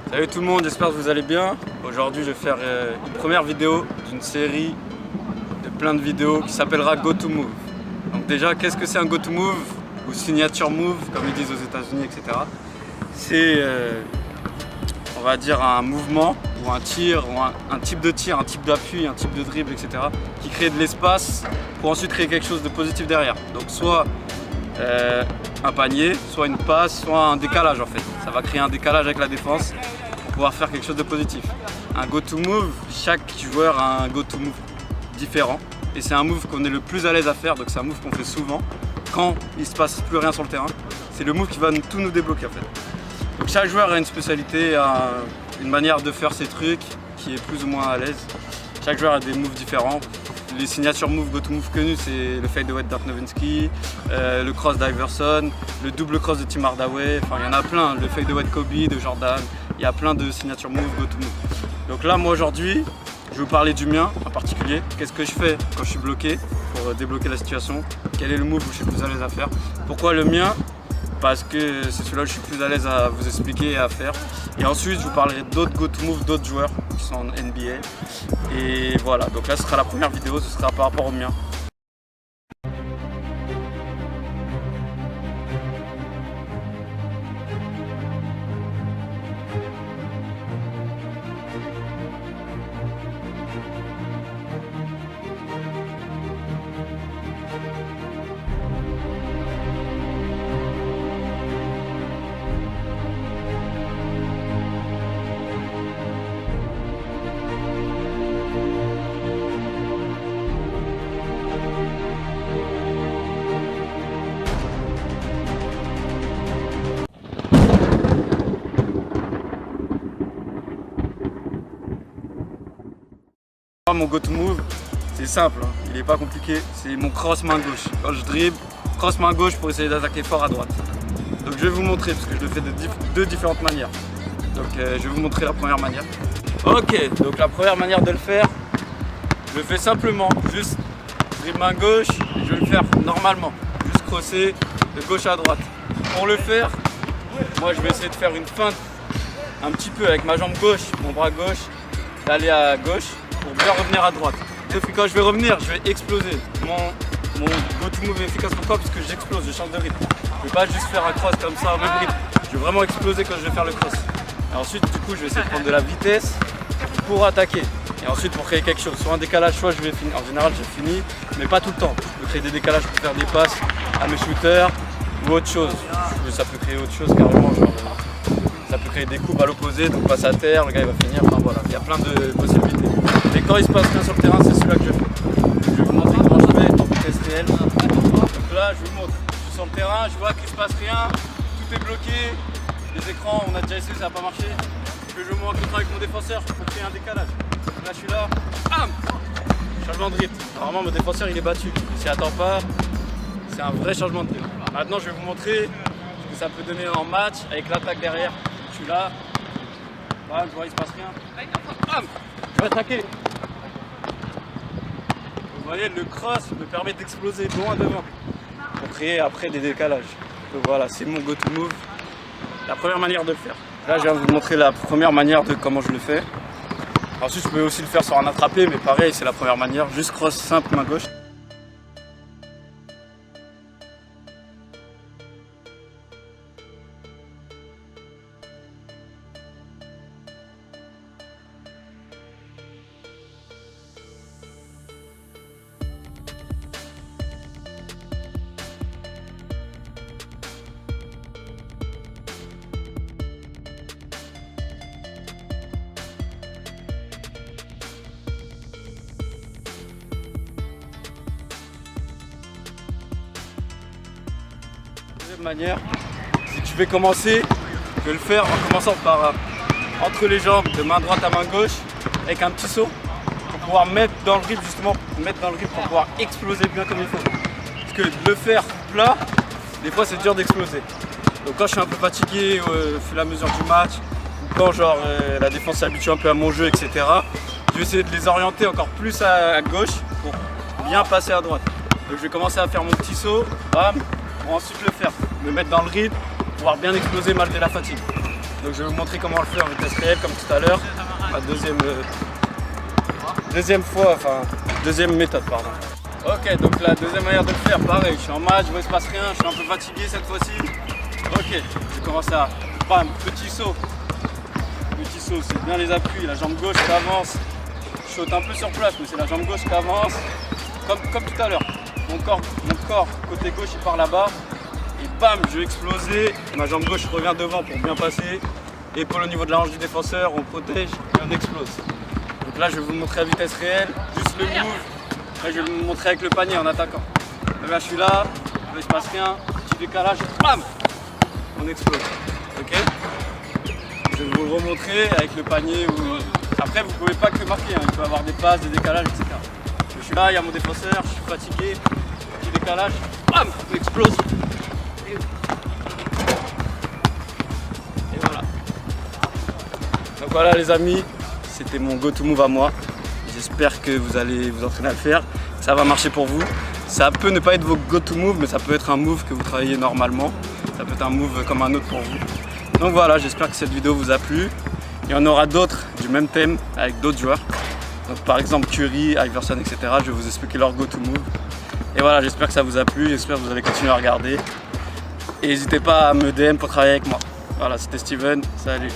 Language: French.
Salut tout le monde, j'espère que vous allez bien. Aujourd'hui je vais faire une première vidéo d'une série de plein de vidéos qui s'appellera Go to Move. Donc déjà, qu'est-ce que c'est un Go to Move ou signature move comme ils disent aux États-Unis, etc. C'est on va dire un mouvement ou un tir, ou un type de tir, un type d'appui, un type de dribble, etc. qui crée de l'espace pour ensuite créer quelque chose de positif derrière. Donc soit un panier, soit une passe, soit un décalage en fait. Ça va créer un décalage avec la défense pour pouvoir faire quelque chose de positif. Un go to move, chaque joueur a un go to move différent et c'est un move qu'on est le plus à l'aise à faire, donc c'est un move qu'on fait souvent quand il se passe plus rien sur le terrain. C'est le move qui va tout nous débloquer en fait. Donc chaque joueur a une spécialité, a une manière de faire ses trucs qui est plus ou moins à l'aise. Chaque joueur a des moves différents. Les signatures moves, go to move connus, c'est le fade away de Dirk Nowitzki, le cross d'Iverson, le double cross de Tim Hardaway, enfin il y en a plein, le fade away de Kobe, de Jordan, il y a plein de signatures moves, go to move. Donc là, moi aujourd'hui, je vais vous parler du mien en particulier. Qu'est-ce que je fais quand je suis bloqué pour débloquer la situation? Quel est le move où je suis plus à l'aise à faire? Pourquoi le mien? Parce que c'est celui-là où je suis plus à l'aise à vous expliquer et à faire. Et ensuite, je vous parlerai d'autres go-to-move, d'autres joueurs qui sont en NBA. Et voilà, donc là, ce sera la première vidéo, ce sera par rapport au mien. Mon go-to-move, c'est simple, hein. Il n'est pas compliqué, c'est mon cross main gauche. Quand je dribble, cross main gauche pour essayer d'attaquer fort à droite. Donc je vais vous montrer, parce que je le fais de deux différentes manières. Donc je vais vous montrer la première manière. Ok, donc la première manière de le faire, je le fais simplement, juste dribble main gauche, et je vais le faire normalement, juste crosser de gauche à droite. Pour le faire, moi je vais essayer de faire une feinte un petit peu avec ma jambe gauche, mon bras gauche, d'aller à gauche, pour bien revenir à droite. Sauf que quand je vais revenir, je vais exploser. Mon go-to-move est efficace. Pourquoi? Parce que j'explose, je change de rythme. Je ne vais pas juste faire un cross comme ça au même rythme. Je vais vraiment exploser quand je vais faire le cross. Et ensuite, du coup, je vais essayer de prendre de la vitesse pour attaquer. Et ensuite, pour créer quelque chose. Soit un décalage, soit je vais finir. En général, je finis, mais pas tout le temps. Je peux créer des décalages pour faire des passes à mes shooters ou autre chose. Ça peut créer autre chose carrément. Genre, ça peut créer des coups à l'opposé, donc passe à terre, le gars il va finir. Enfin voilà, il y a plein de possibilités. Et quand il se passe rien sur le terrain, c'est celui-là que je fais. Je vais vous montrer comment je fais en vitesse réelle. Donc là, je vous montre. Je suis sur le terrain, je vois qu'il se passe rien, tout est bloqué. Les écrans, on a déjà essayé, ça n'a pas marché. Je joue en contre avec mon défenseur pour créer un décalage. Donc là, je suis là. Bam! Changement de rythme. Normalement, mon défenseur il est battu. Il s'y attend pas. C'est un vrai changement de rythme. Maintenant, je vais vous montrer ce que ça peut donner en match avec l'attaque derrière. Je suis là. Bam, je vois, il se passe rien. Bam! Je vais attaquer. Vous voyez, le cross me permet d'exploser loin devant pour créer après des décalages. Donc voilà, c'est mon go-to-move. La première manière de le faire. Là, je viens de vous montrer la première manière de comment je le fais. Ensuite, je peux aussi le faire sur un attrapé, mais pareil, c'est la première manière. Juste cross simple, main gauche. Deuxième manière, c'est que je vais commencer, je vais le faire en commençant par entre les jambes de main droite à main gauche avec un petit saut pour pouvoir mettre dans le rythme justement, pour pouvoir exploser bien comme il faut. Parce que de le faire plat, des fois c'est dur d'exploser. Donc quand je suis un peu fatigué au fur et à mesure du match, ou quand genre la défense s'habitue un peu à mon jeu, etc., je vais essayer de les orienter encore plus à gauche pour bien passer à droite. Donc je vais commencer à faire mon petit saut, bam, pour ensuite le faire, me mettre dans le rythme, pouvoir bien exploser malgré la fatigue. Donc je vais vous montrer comment le faire en vitesse réelle comme tout à l'heure. Ma deuxième méthode, pardon. Ok, donc la deuxième manière de le faire, pareil, je suis en match, il ne se passe rien, je suis un peu fatigué cette fois-ci. Ok, je commence à, bam, petit saut. Petit saut, c'est bien les appuis, la jambe gauche qui avance. Je saute un peu sur place, mais c'est la jambe gauche qui avance. Comme tout à l'heure. Mon corps, côté gauche, il part là-bas. Et bam, je vais exploser. Ma jambe gauche revient devant pour bien passer. Épaule au niveau de la hanche du défenseur, on protège et on explose. Donc là, je vais vous montrer à vitesse réelle, juste le move. Après, je vais vous montrer avec le panier en attaquant. Là, je suis là, il ne se passe rien. Petit décalage, bam, on explose. Ok? Je vais vous le remontrer avec le panier. Après, vous ne pouvez pas que marquer. Hein. Il peut y avoir des passes, des décalages, etc. Je suis là, il y a mon défenseur, je suis fatigué. Petit décalage, bam, on explose. Et voilà. Donc voilà les amis, c'était mon go-to move à moi. J'espère que vous allez vous entraîner à le faire. Ça va marcher pour vous. Ça peut ne pas être vos go-to move, mais ça peut être un move que vous travaillez normalement. Ça peut être un move comme un autre pour vous. Donc voilà, j'espère que cette vidéo vous a plu. Il y en aura d'autres du même thème avec d'autres joueurs. Donc par exemple Curry, Iverson, etc. Je vais vous expliquer leur go-to move. Et voilà, j'espère que ça vous a plu. J'espère que vous allez continuer à regarder. Et n'hésitez pas à me DM pour travailler avec moi. Voilà, c'était Steven. Salut.